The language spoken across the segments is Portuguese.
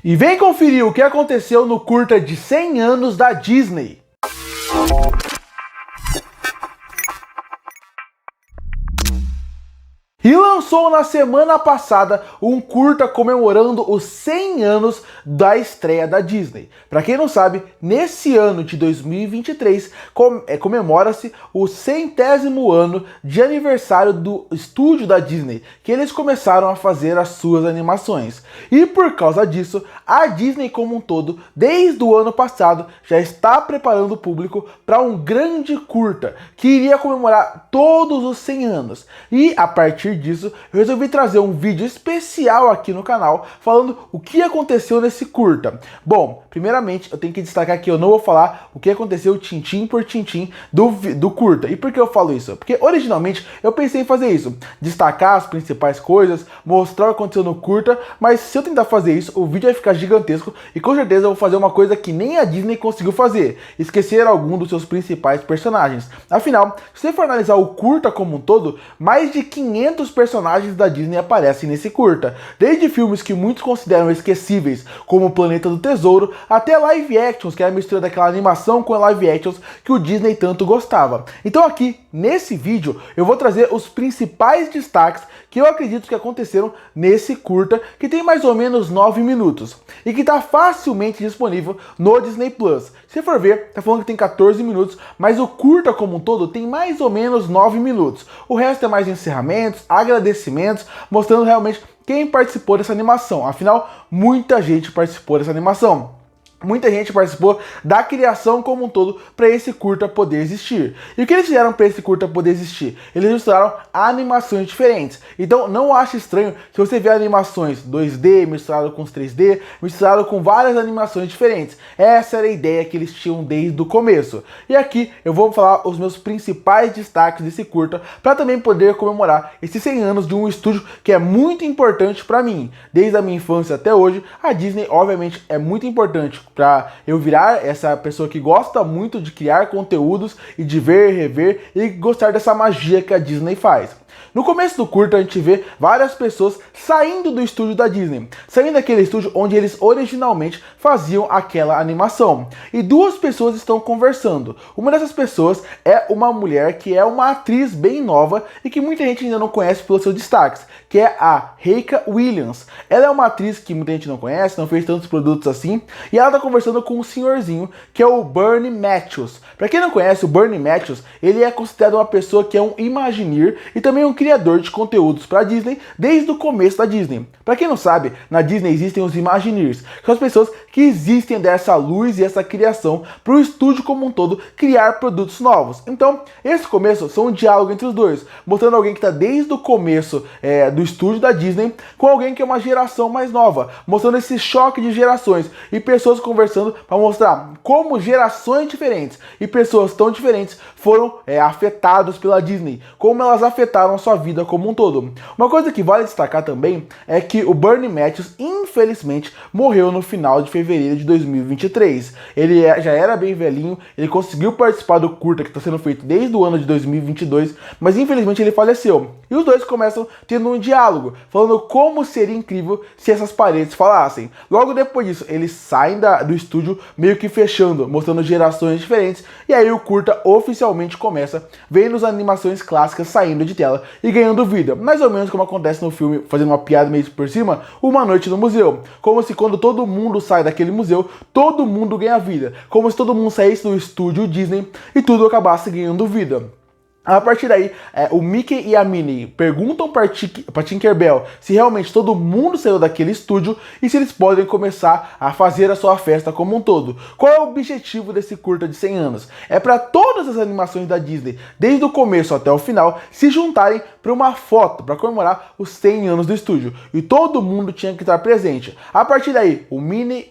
E vem conferir o que aconteceu no curta de 100 anos da Disney. E lançou na semana passada um curta comemorando os 100 anos da estreia da Disney. Para quem não sabe, nesse ano de 2023 comemora-se o 100º ano de aniversário do estúdio da Disney, que eles começaram a fazer as suas animações. E por causa disso, a Disney como um todo, desde o ano passado, já está preparando o público para um grande curta, que iria comemorar todos os 100 anos. E a partir disso, eu resolvi trazer um vídeo especial aqui no canal falando o que aconteceu nesse curta. Bom, primeiramente eu tenho que destacar que eu não vou falar o que aconteceu tintim por tintim do curta. E por que eu falo isso? Porque originalmente eu pensei em fazer isso, destacar as principais coisas, mostrar o que aconteceu no curta, mas se eu tentar fazer isso, o vídeo vai ficar gigantesco e com certeza eu vou fazer uma coisa que nem a Disney conseguiu fazer, esquecer algum dos seus principais personagens. Afinal, se você for analisar o curta como um todo, mais de 500 personagens da Disney aparecem nesse curta, desde filmes que muitos consideram esquecíveis, como o Planeta do Tesouro, até live actions, que é a mistura daquela animação com live actions que o Disney tanto gostava. Então aqui, nesse vídeo, eu vou trazer os principais destaques que eu acredito que aconteceram nesse curta, que tem mais ou menos 9 minutos, e que está facilmente disponível no Disney Plus. Se for ver, tá falando que tem 14 minutos, mas o curta como um todo tem mais ou menos 9 minutos. O resto é mais encerramentos, agradecimentos, mostrando realmente quem participou dessa animação. Afinal, muita gente participou dessa animação. Muita gente participou da criação como um todo para esse curta poder existir. E o que eles fizeram para esse curta poder existir? Eles misturaram animações diferentes. Então não ache estranho se você ver animações 2D misturado com os 3D, misturado com várias animações diferentes. Essa era a ideia que eles tinham desde o começo. E aqui eu vou falar os meus principais destaques desse curta para também poder comemorar esses 100 anos de um estúdio que é muito importante para mim. Desde a minha infância até hoje, a Disney obviamente é muito importante para eu virar essa pessoa que gosta muito de criar conteúdos e de ver, rever e gostar dessa magia que a Disney faz. No começo do curta a gente vê várias pessoas saindo do estúdio da Disney, saindo daquele estúdio onde eles originalmente faziam aquela animação. E duas pessoas estão conversando. Uma dessas pessoas é uma mulher que é uma atriz bem nova e que muita gente ainda não conhece pelos seus destaques, que é a Rika Williams. Ela é uma atriz que muita gente não conhece, não fez tantos produtos assim, e ela está conversando com um senhorzinho que é o Bernie Matthews. Para quem não conhece, o Bernie Matthews, ele é considerado uma pessoa que é um Imagineer e também um criador de conteúdos para a Disney desde o começo da Disney. Para quem não sabe, na Disney existem os Imagineers, que são as pessoas que existem dessa luz e essa criação para o estúdio como um todo criar produtos novos. Então, esse começo são um diálogo entre os dois, mostrando alguém que está desde o começo do estúdio da Disney com alguém que é uma geração mais nova, mostrando esse choque de gerações e pessoas conversando para mostrar como gerações diferentes e pessoas tão diferentes foram afetados pela Disney, como elas afetaram a sua vida como um todo. Uma coisa que vale destacar também é que o Bernie Matthews, infelizmente, morreu no final de fevereiro de 2023. Ele já era bem velhinho, ele conseguiu participar do curta que está sendo feito desde o ano de 2022, mas infelizmente ele faleceu. E os dois começam tendo um diálogo, falando como seria incrível se essas paredes falassem. Logo depois disso, eles saem do estúdio meio que fechando, mostrando gerações diferentes, e aí o curta oficialmente começa, vendo as animações clássicas saindo de tela e ganhando vida, mais ou menos como acontece no filme, fazendo uma piada meio por cima, Uma Noite no Museu. Como se quando todo mundo sai daquele museu, todo mundo ganha vida. Como se todo mundo saísse do estúdio Disney e tudo acabasse ganhando vida. A partir daí, o Mickey e a Minnie perguntam para Tinkerbell se realmente todo mundo saiu daquele estúdio e se eles podem começar a fazer a sua festa como um todo. Qual é o objetivo desse curta de 100 anos? É para todas as animações da Disney, desde o começo até o final, se juntarem para uma foto, para comemorar os 100 anos do estúdio. E todo mundo tinha que estar presente. A partir daí,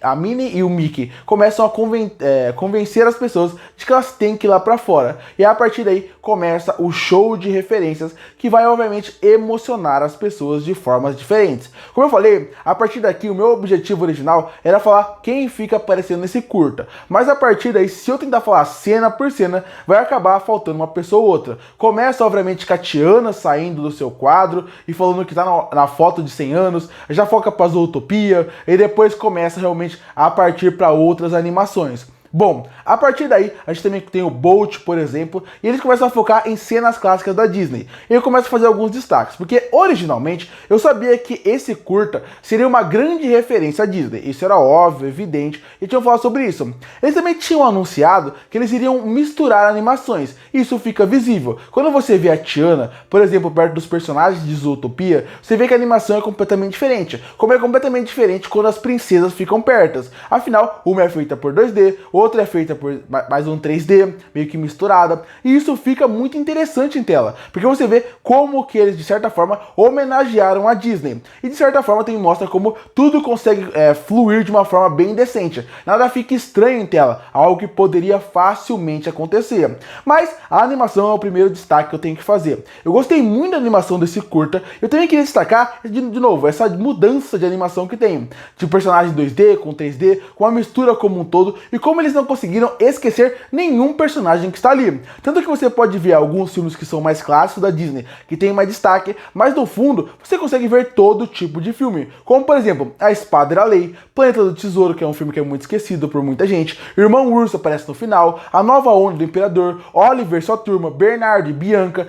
a Minnie e o Mickey começam a convencer as pessoas de que elas têm que ir lá para fora. E a partir daí, começa começa o show de referências que vai obviamente emocionar as pessoas de formas diferentes. Como eu falei, a partir daqui o meu objetivo original era falar quem fica aparecendo nesse curta, mas a partir daí, se eu tentar falar cena por cena, vai acabar faltando uma pessoa ou outra. Começa obviamente com a Tiana saindo do seu quadro e falando que tá na foto de 100 anos, já foca pra Zootopia e depois começa realmente a partir para outras animações. Bom, a partir daí, a gente também tem o Bolt, por exemplo, e eles começam a focar em cenas clássicas da Disney. E eu começo a fazer alguns destaques, porque originalmente eu sabia que esse curta seria uma grande referência à Disney. Isso era óbvio, evidente, e tinham falado sobre isso. Eles também tinham anunciado que eles iriam misturar animações, e isso fica visível. Quando você vê a Tiana, por exemplo, perto dos personagens de Zootopia, você vê que a animação é completamente diferente. Como é completamente diferente quando as princesas ficam perto. Afinal, uma é feita por 2D, outra é feita por mais um 3D, meio que misturada, e isso fica muito interessante em tela, porque você vê como que eles, de certa forma, homenagearam a Disney, e de certa forma também mostra como tudo consegue fluir de uma forma bem decente, nada fica estranho em tela, algo que poderia facilmente acontecer. Mas a animação é o primeiro destaque que eu tenho que fazer. Eu gostei muito da animação desse curta, eu também queria destacar, de novo, essa mudança de animação que tem, de personagem 2D com 3D, com a mistura como um todo, e como eles não conseguiram esquecer nenhum personagem que está ali. Tanto que você pode ver alguns filmes que são mais clássicos da Disney, que tem mais destaque, mas no fundo você consegue ver todo tipo de filme. Como por exemplo, A Espada era a Lei, Planeta do Tesouro, que é um filme que é muito esquecido por muita gente, Irmão Urso aparece no final, A Nova Onda do Imperador, Oliver, Sua Turma, Bernardo e Bianca,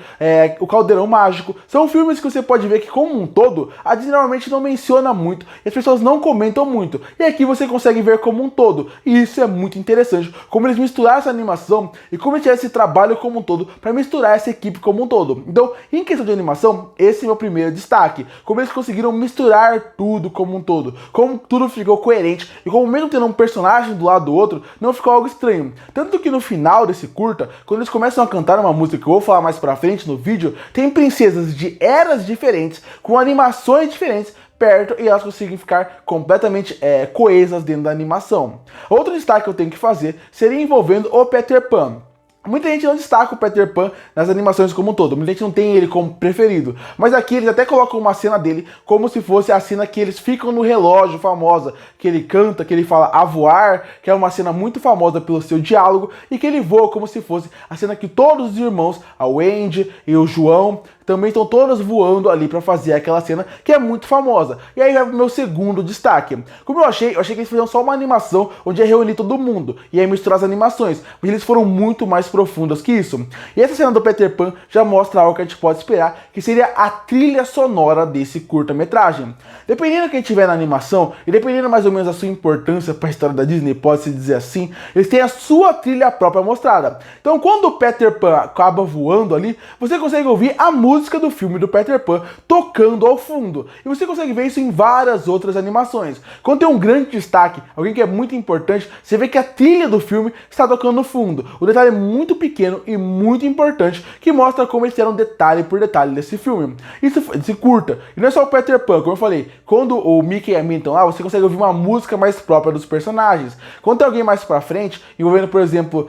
O Caldeirão Mágico. São filmes que você pode ver que como um todo, a Disney normalmente não menciona muito, e as pessoas não comentam muito. E aqui você consegue ver como um todo, e isso é muito interessante, como eles misturaram essa animação e como eles tiveram esse trabalho como um todo para misturar essa equipe como um todo. Então, em questão de animação, esse é o meu primeiro destaque, como eles conseguiram misturar tudo como um todo, como tudo ficou coerente e como mesmo tendo um personagem do lado do outro, não ficou algo estranho. Tanto que no final desse curta, quando eles começam a cantar uma música que eu vou falar mais pra frente no vídeo, tem princesas de eras diferentes, com animações diferentes, perto, e elas conseguem ficar completamente coesas dentro da animação. Outro destaque que eu tenho que fazer seria envolvendo o Peter Pan. Muita gente não destaca o Peter Pan nas animações como um todo, muita gente não tem ele como preferido, mas aqui eles até colocam uma cena dele como se fosse a cena que eles ficam no relógio, famosa, que ele canta, que ele fala a voar, que é uma cena muito famosa pelo seu diálogo, e que ele voa como se fosse a cena que todos os irmãos, a Wendy e o João, também estão todos voando ali para fazer aquela cena que é muito famosa. E aí vai pro meu segundo destaque. Como eu achei que eles faziam só uma animação onde ia reunir todo mundo e aí misturar as animações, mas eles foram muito mais profundas que isso. E essa cena do Peter Pan já mostra algo que a gente pode esperar, que seria a trilha sonora desse curta-metragem. Dependendo do que a gente tiver na animação, e dependendo mais ou menos da sua importância para a história da Disney, pode-se dizer assim, eles têm a sua trilha própria mostrada. Então quando o Peter Pan acaba voando ali, você consegue ouvir a música do filme do Peter Pan tocando ao fundo. E você consegue ver isso em várias outras animações. Quando tem um grande destaque, alguém que é muito importante, você vê que a trilha do filme está tocando no fundo. O detalhe é muito pequeno e muito importante, que mostra como eles fizeram detalhe por detalhe desse filme. Isso se curta. E não é só o Peter Pan, como eu falei, quando o Mickey e a Minnie estão lá, você consegue ouvir uma música mais própria dos personagens. Quando tem alguém mais pra frente, envolvendo, por exemplo,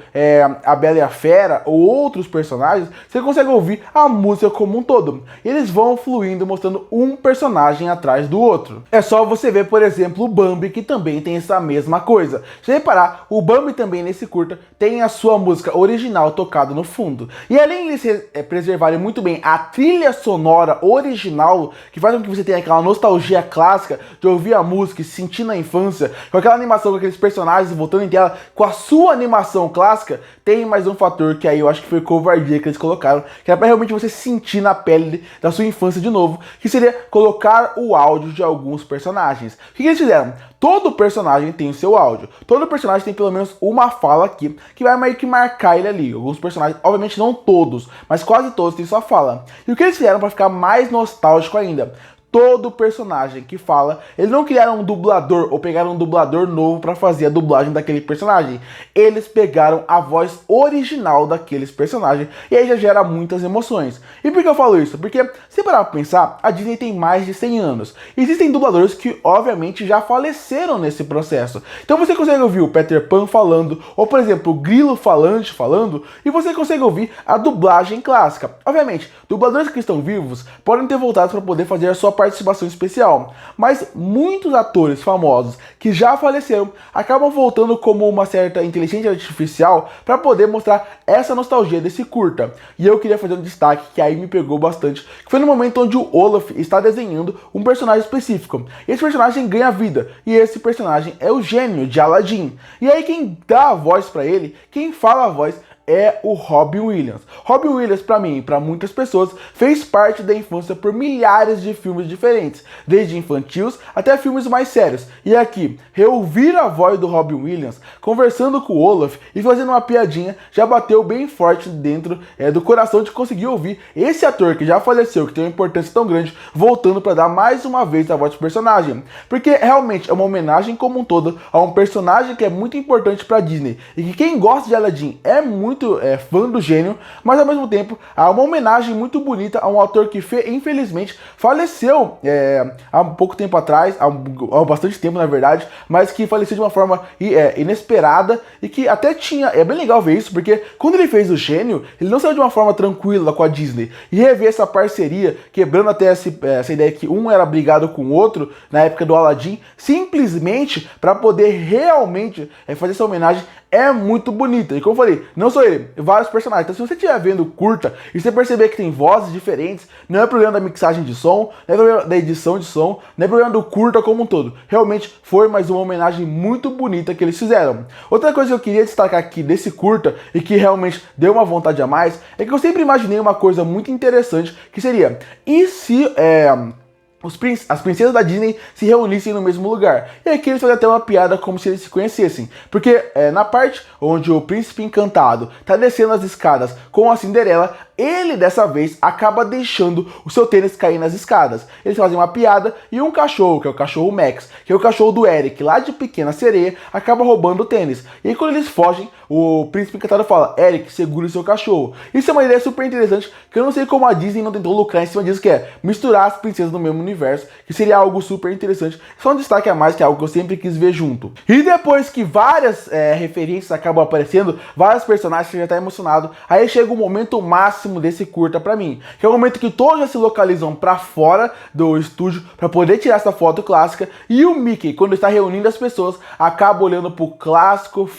a Bela e a Fera ou outros personagens, você consegue ouvir a música como um todo. E eles vão fluindo, mostrando um personagem atrás do outro. É só você ver, por exemplo, o Bambi, que também tem essa mesma coisa. Se reparar, o Bambi também nesse curta tem a sua música original tocada no fundo. E além de eles preservarem muito bem a trilha sonora original, que faz com que você tenha aquela nostalgia clássica de ouvir a música e se sentir na infância, com aquela animação, com aqueles personagens voltando em tela, com a sua animação clássica, tem mais um fator que aí eu acho que foi covardia que eles colocaram, que era pra realmente você se sentir na pele da sua infância de novo, que seria colocar o áudio de alguns personagens. O que eles fizeram? Todo personagem tem o seu áudio. Todo personagem tem pelo menos uma fala aqui, que vai meio que marcar ele ali. Alguns personagens, obviamente não todos, mas quase todos têm sua fala. E o que eles fizeram para ficar mais nostálgico ainda? todo personagem que fala. Eles não criaram um dublador ou pegaram um dublador novo para fazer a dublagem daquele personagem. Eles pegaram a voz original daqueles personagens e aí já gera muitas emoções. E por que eu falo isso? Porque, se parar pra pensar, a Disney tem mais de 100 anos. Existem dubladores que, obviamente, já faleceram nesse processo. Então você consegue ouvir o Peter Pan falando, ou, por exemplo, o Grilo Falante falando, e você consegue ouvir a dublagem clássica. Obviamente, dubladores que estão vivos podem ter voltado para poder fazer a sua participação especial, mas muitos atores famosos que já faleceram acabam voltando como uma certa inteligência artificial para poder mostrar essa nostalgia desse curta. E eu queria fazer um destaque que aí me pegou bastante, que foi no momento onde o Olaf está desenhando um personagem específico. E esse personagem ganha vida, e esse personagem é o gênio de Aladdin. E aí quem dá a voz para ele, quem fala a voz, é o Robin Williams. Robin Williams, para mim e para muitas pessoas, fez parte da infância por milhares de filmes diferentes, desde infantis até filmes mais sérios. E aqui, reouvir a voz do Robin Williams, conversando com o Olaf e fazendo uma piadinha, já bateu bem forte dentro do coração de conseguir ouvir esse ator que já faleceu, que tem uma importância tão grande, voltando para dar mais uma vez a voz do personagem. Porque realmente é uma homenagem como um todo a um personagem que é muito importante para Disney, e que quem gosta de Aladdin é muito fã do gênio, mas ao mesmo tempo há uma homenagem muito bonita a um ator que infelizmente faleceu há um pouco tempo atrás, há bastante tempo na verdade, mas que faleceu de uma forma inesperada e que até tinha, é bem legal ver isso, porque quando ele fez o gênio, ele não saiu de uma forma tranquila com a Disney, e rever essa parceria, quebrando até essa ideia que um era brigado com o outro na época do Aladdin, simplesmente para poder realmente fazer essa homenagem, é muito bonita. E como eu falei, não só ele, vários personagens. Então se você estiver vendo curta e você perceber que tem vozes diferentes, não é problema da mixagem de som, não é problema da edição de som, não é problema do curta como um todo. Realmente foi mais uma homenagem muito bonita que eles fizeram. Outra coisa que eu queria destacar aqui desse curta e que realmente deu uma vontade a mais, é que eu sempre imaginei uma coisa muito interessante, que seria, e se as princesas da Disney se reunissem no mesmo lugar? E aqui eles fazem até uma piada como se eles se conhecessem. Porque na parte onde o príncipe encantado está descendo as escadas com a Cinderela, ele dessa vez acaba deixando o seu tênis cair nas escadas. Eles fazem uma piada e um cachorro, que é o cachorro Max, que é o cachorro do Eric, lá de Pequena Sereia, acaba roubando o tênis. E aí quando eles fogem, o príncipe encantado fala: Eric, segure o seu cachorro. Isso é uma ideia super interessante, que eu não sei como a Disney não tentou lucrar em cima disso, que é misturar as princesas no mesmo universo, que seria algo super interessante. Só um destaque a mais, que é algo que eu sempre quis ver junto. E depois que várias referências acabam aparecendo, vários personagens, você já tá emocionado, aí chega o momento máximo desse curta pra mim, que é o momento que todos já se localizam pra fora do estúdio pra poder tirar essa foto clássica, e o Mickey, quando está reunindo as pessoas, acaba olhando pro clássico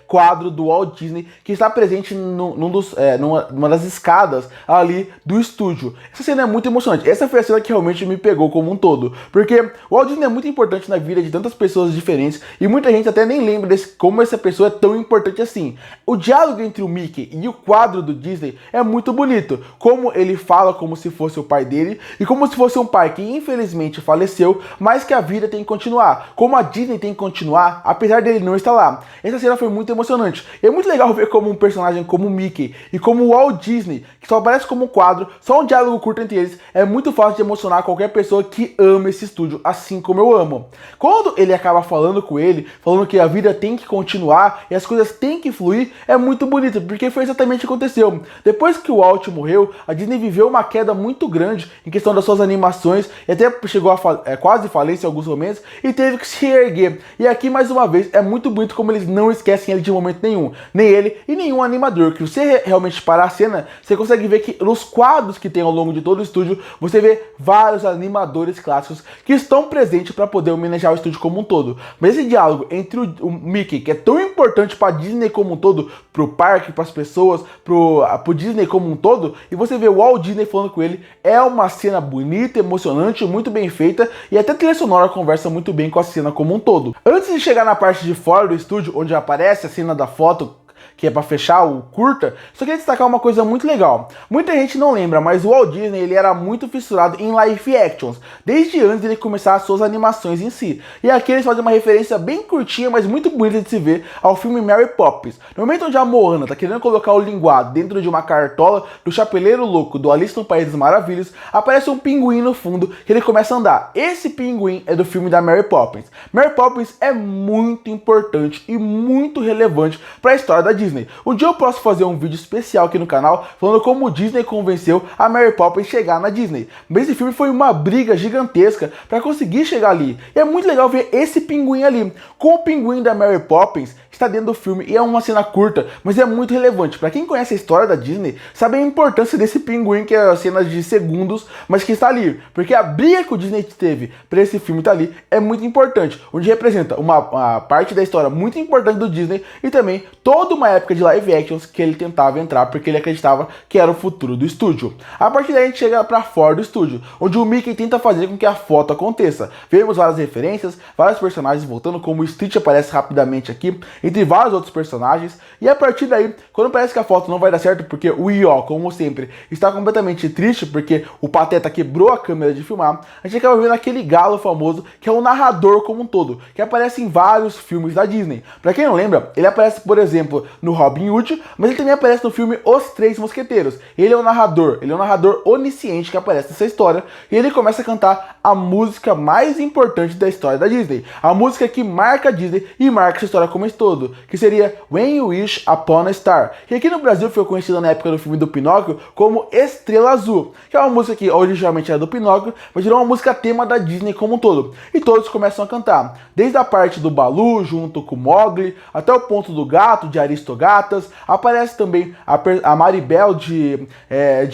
quadro do Walt Disney que está presente numa das escadas ali do estúdio. Essa cena é muito emocionante. Essa foi a cena que realmente me pegou como um todo, porque o Walt Disney é muito importante na vida de tantas pessoas diferentes e muita gente até nem lembra como essa pessoa é tão importante assim. O diálogo entre o Mickey e o quadro do Disney é muito bonito, como ele fala como se fosse o pai dele e como se fosse um pai que infelizmente faleceu, mas que a vida tem que continuar, como a Disney tem que continuar apesar dele não estar lá. Essa cena foi muito emocionante. E é muito legal ver como um personagem como o Mickey e como o Walt Disney, que só aparece como um quadro, só um diálogo curto entre eles, é muito fácil de emocionar qualquer pessoa que ama esse estúdio, assim como eu amo. Quando ele acaba falando com ele, falando que a vida tem que continuar e as coisas têm que fluir, é muito bonito, porque foi exatamente o que aconteceu. Depois que o Walt morreu, a Disney viveu uma queda muito grande em questão das suas animações, e até chegou a quase falência em alguns momentos, e teve que se reerguer. E aqui, mais uma vez, é muito bonito como eles não esquecem ele de momento nenhum. Nem ele e nenhum animador. Que você realmente parar a cena, você consegue ver que nos quadros que tem ao longo de todo o estúdio, você vê vários animadores clássicos que estão presentes para poder homenagear o estúdio como um todo. Mas esse diálogo entre o Mickey, que é tão importante para Disney como um todo, pro parque, para as pessoas, pro Disney como um todo, e você vê o Walt Disney falando com ele, é uma cena bonita, emocionante, muito bem feita, e até a trilha sonora conversa muito bem com a cena como um todo. Antes de chegar na parte de fora do estúdio, onde aparece a cena da foto que é para fechar o curta, só queria destacar uma coisa muito legal. Muita gente não lembra, mas o Walt Disney ele era muito fissurado em live actions, desde antes de ele começar as suas animações em si. E aqui eles fazem uma referência bem curtinha, mas muito bonita de se ver ao filme Mary Poppins. No momento onde a Moana tá querendo colocar o linguado dentro de uma cartola do Chapeleiro Louco do Alice no País das Maravilhas, aparece um pinguim no fundo que ele começa a andar. Esse pinguim é do filme da Mary Poppins. Mary Poppins é muito importante e muito relevante para a história da Disney. Um dia eu posso fazer um vídeo especial aqui no canal falando como o Disney convenceu a Mary Poppins a chegar na Disney. Mas esse filme foi uma briga gigantesca para conseguir chegar ali. E é muito legal ver esse pinguim ali. Com o pinguim da Mary Poppins está dentro do filme e é uma cena curta, mas é muito relevante. Para quem conhece a história da Disney, sabe a importância desse pinguim, que é cenas de segundos, mas que está ali. Porque a briga que o Disney teve para esse filme estar ali é muito importante, onde representa uma parte da história muito importante do Disney e também toda uma época de live actions que ele tentava entrar porque ele acreditava que era o futuro do estúdio. A partir daí a gente chega para fora do estúdio, onde o Mickey tenta fazer com que a foto aconteça. Vemos várias referências, vários personagens voltando, como o Stitch aparece rapidamente aqui, entre vários outros personagens, e a partir daí, quando parece que a foto não vai dar certo, porque o Ió, como sempre, está completamente triste, porque o Pateta quebrou a câmera de filmar, a gente acaba vendo aquele galo famoso, que é o narrador como um todo, que aparece em vários filmes da Disney. Pra quem não lembra, ele aparece, por exemplo, no Robin Hood, mas ele também aparece no filme Os Três Mosqueteiros. Ele é um narrador onisciente que aparece nessa história, e ele começa a cantar a música mais importante da história da Disney, a música que marca a Disney e marca essa história como um todo, que seria When You Wish Upon a Star, que aqui no Brasil foi conhecida na época do filme do Pinóquio como Estrela Azul, que é uma música que originalmente era do Pinóquio, mas virou uma música tema da Disney como um todo, e todos começam a cantar, desde a parte do Balu junto com Mowgli, até o ponto do gato, de Aristogatas, aparece também a Maribel de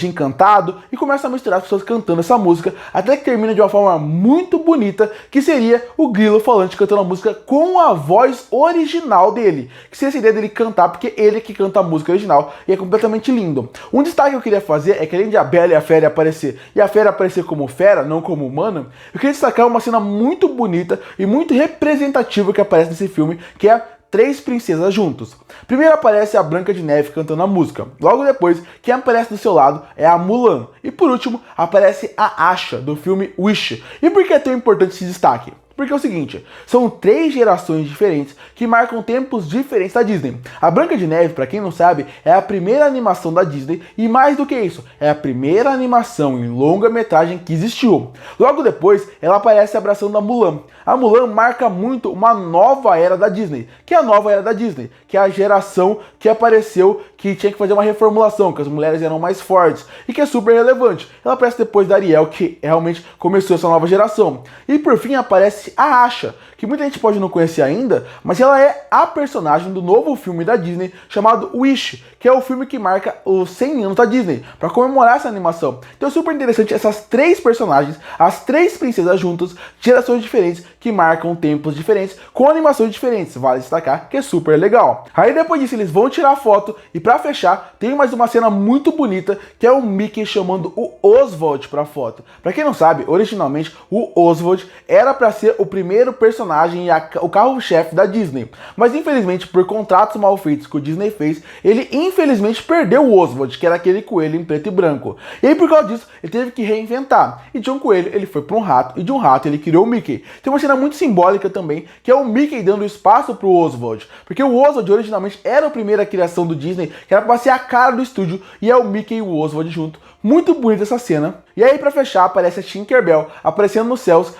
Encantado, e começa a misturar as pessoas cantando essa música, até que termina de uma forma muito bonita, que seria o Grilo Falante cantando a música com a voz original dele, que seria essa ideia dele cantar, porque ele que canta a música original, e é completamente lindo. Um destaque que eu queria fazer é que além de a Bela e a Fera aparecer, e a Fera aparecer como fera, não como humana, eu queria destacar uma cena muito bonita e muito representativa que aparece nesse filme, que é três princesas juntos. Primeiro aparece a Branca de Neve cantando a música. Logo depois, quem aparece do seu lado é a Mulan. E por último, aparece a Asha, do filme Wish. E por que é tão importante esse destaque? Porque é o seguinte, são três gerações diferentes que marcam tempos diferentes da Disney. A Branca de Neve, para quem não sabe, é a primeira animação da Disney e mais do que isso, é a primeira animação em longa-metragem que existiu. Logo depois, ela aparece abraçando a Mulan. A Mulan marca muito uma nova era da Disney, que é a nova era da Disney, que é a geração que apareceu, que tinha que fazer uma reformulação, que as mulheres eram mais fortes e que é super relevante. Ela aparece depois da Ariel, que realmente começou essa nova geração. E por fim aparece a Asha, que muita gente pode não conhecer ainda, mas ela é a personagem do novo filme da Disney chamado Wish, que é o filme que marca os 100 anos da Disney, para comemorar essa animação. Então é super interessante essas três personagens, as três princesas juntas, gerações diferentes, que marcam tempos diferentes, com animações diferentes, vale destacar que é super legal. Aí depois disso eles vão tirar foto, e para fechar, tem mais uma cena muito bonita, que é o Mickey chamando o Oswald para foto. Para quem não sabe, originalmente o Oswald era para ser o primeiro personagem e o carro-chefe da Disney, mas infelizmente por contratos mal feitos que o Disney fez, ele infelizmente perdeu o Oswald, que era aquele coelho em preto e branco. E aí por causa disso, ele teve que reinventar, e de um coelho ele foi para um rato, e de um rato ele criou o Mickey. Tem uma cena muito simbólica também, que é o Mickey dando espaço pro Oswald, porque o Oswald originalmente era a primeira criação do Disney, que era para ser a cara do estúdio, e é o Mickey e o Oswald junto. Muito bonita essa cena. E aí, pra fechar, aparece a Tinkerbell aparecendo nos céus,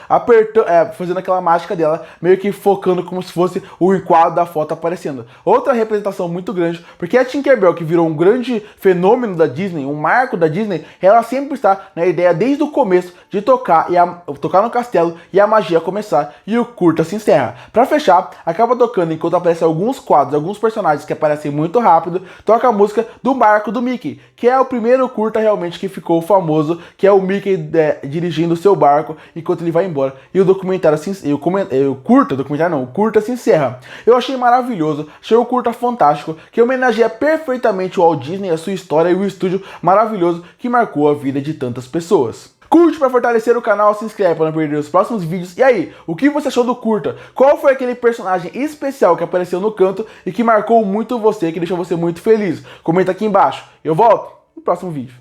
fazendo aquela mágica dela, meio que focando como se fosse o enquadro da foto aparecendo. Outra representação muito grande, porque a Tinkerbell, que virou um grande fenômeno da Disney, um marco da Disney, ela sempre está na ideia, desde o começo, de tocar no castelo e a magia começar, e o curta se encerra. Pra fechar, acaba tocando enquanto aparecem alguns quadros, alguns personagens que aparecem muito rápido, toca a música do barco do Mickey, que é o primeiro curta realmente realmente que ficou famoso, que é o Mickey dirigindo o seu barco enquanto ele vai embora. E o documentário o curta se encerra. Eu achei maravilhoso, achei o curta fantástico, que homenageia perfeitamente o Walt Disney, a sua história e o estúdio maravilhoso que marcou a vida de tantas pessoas. Curte para fortalecer o canal, se inscreve para não perder os próximos vídeos. E aí, o que você achou do curta? Qual foi aquele personagem especial que apareceu no canto e que marcou muito você, que deixou você muito feliz? Comenta aqui embaixo. Eu volto no próximo vídeo.